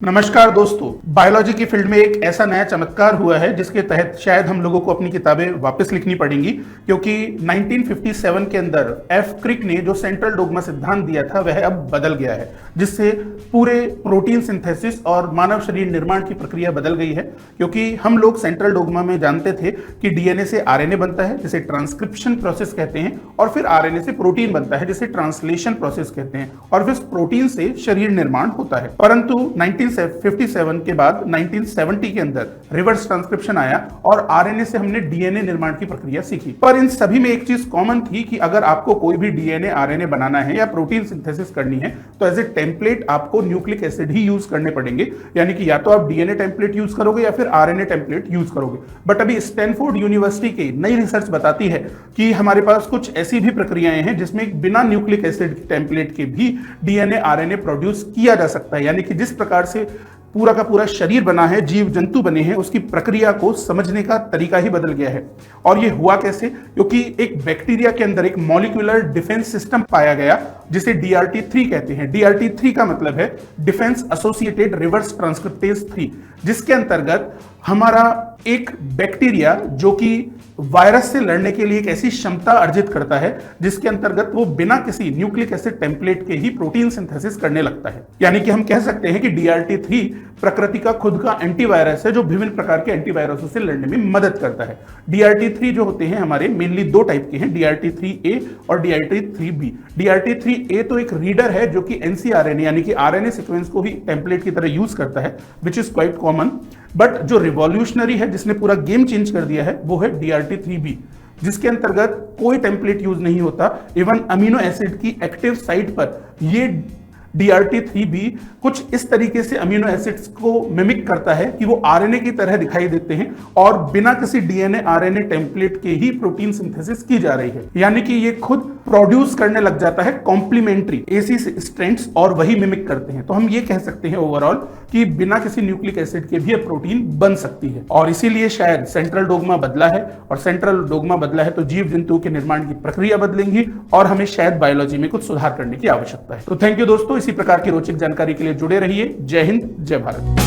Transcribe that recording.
नमस्कार दोस्तों, बायोलॉजी की फील्ड में एक ऐसा नया चमत्कार हुआ है जिसके तहत शायद हम लोगों को अपनी किताबें वापस लिखनी पड़ेंगी, क्योंकि 1957 के अंदर एफ क्रिक ने जो सेंट्रल डोग्मा सिद्धांत दिया था वह अब बदल गया है, जिससे पूरे प्रोटीन सिंथेसिस और मानव शरीर निर्माण की प्रक्रिया बदल गई है। क्योंकि हम लोग सेंट्रल डोग्मा में जानते थे कि डीएनए से आरएनए बनता है जिसे ट्रांसक्रिप्शन प्रोसेस कहते हैं, और फिर आरएनए से प्रोटीन बनता है जिसे ट्रांसलेशन प्रोसेस कहते हैं, और फिर प्रोटीन से शरीर निर्माण होता है। परंतु 1957 के बाद 1970 के अंदर रिवर्स ट्रांसक्रिप्शन आया और आरएनए से हमने डीएनए निर्माण की प्रक्रिया सीखी। पर इन सभी में एक चीज कॉमन थी कि अगर आपको कोई भी डीएनए आरएनए बनाना है या प्रोटीन सिंथेसिस करनी है तो एज ए टेम्पलेट आपको न्यूक्लिक एसिड ही यूज करने पड़ेंगे, यानी कि या तो आप डीएनए टेम्पलेट यूज करोगे या फिर आरएनए टेम्पलेट यूज करोगे। बट अभी स्टैनफोर्ड यूनिवर्सिटी की नई रिसर्च बताती है कि हमारे पास कुछ ऐसी भी प्रक्रियाएं हैं जिसमें बिना न्यूक्लिक एसिड टेम्पलेट के भी डीएनए आरएनए प्रोड्यूस किया जा सकता है। यानी कि जिस प्रकार से पूरा का पूरा शरीर बना है, जीव जंतु बने हैं, उसकी प्रक्रिया को समझने का तरीका ही बदल गया है। और ये हुआ कैसे? क्योंकि एक बैक्टीरिया के अंदर एक मॉलिक्यूलर डिफेंस सिस्टम पाया गया जिसे DRT3 कहते हैं। DRT3 का मतलब है डिफेंस एसोसिएटेड रिवर्स ट्रांसक्रिप्टेज 3, जिसके अंतर्गत हमारा एक बैक्टीरिया जो कि वायरस से लड़ने के लिए एक ऐसी क्षमता अर्जित करता है जिसके अंतर्गत वो बिना किसी न्यूक्लिक एसिड टेम्पलेट के ही प्रोटीन सिंथेसिस करने लगता है। यानी कि हम कह सकते हैं कि DRT3 प्रकृति का खुद का एंटीवायरस है जो विभिन्न प्रकार के एंटीवायरसों से लड़ने में मदद करता है। DRT3 जो होते हैं हमारे मेनली दो टाइप के हैं, DRT3A और DRT3B। DRT3A तो एक रीडर है जो कि ncRNA यानी कि आरएनए सीक्वेंस को ही टेम्पलेट की तरह यूज करता है, which is quite common. But जो रिवॉल्यूशनरी है, जिसने पूरा गेम चेंज कर दिया है, वो है DRT3B, जिसके अंतर्गत कोई टेम्पलेट यूज नहीं होता। इवन अमीनो एसिड की एक्टिव साइट पर ये DRT3B कुछ इस तरीके से अमीनो एसिड्स को मिमिक करता है कि वो आरएनए की तरह दिखाई देते हैं और बिना किसी डीएनए आरएनए टेम्पलेट के ही प्रोटीन सिंथेसिस की जा रही है। यानी कि ये खुद प्रोड्यूस करने लग जाता है कॉम्प्लीमेंट्री एसी स्ट्रैंड्स और वही मिमिक करते हैं। तो हम ये कह सकते हैं ओवरऑल कि बिना किसी न्यूक्लिक एसिड के भी प्रोटीन बन सकती है। और इसीलिए शायद सेंट्रल डोग्मा बदला है, और सेंट्रल डोग्मा बदला है तो जीव जंतुओं के निर्माण की प्रक्रिया बदलेंगी और हमें शायद बायोलॉजी में कुछ सुधार करने की आवश्यकता है। तो थैंक यू दोस्तों, इसी प्रकार की रोचक जानकारी के लिए जुड़े रहिए। जय हिंद, जय भारत।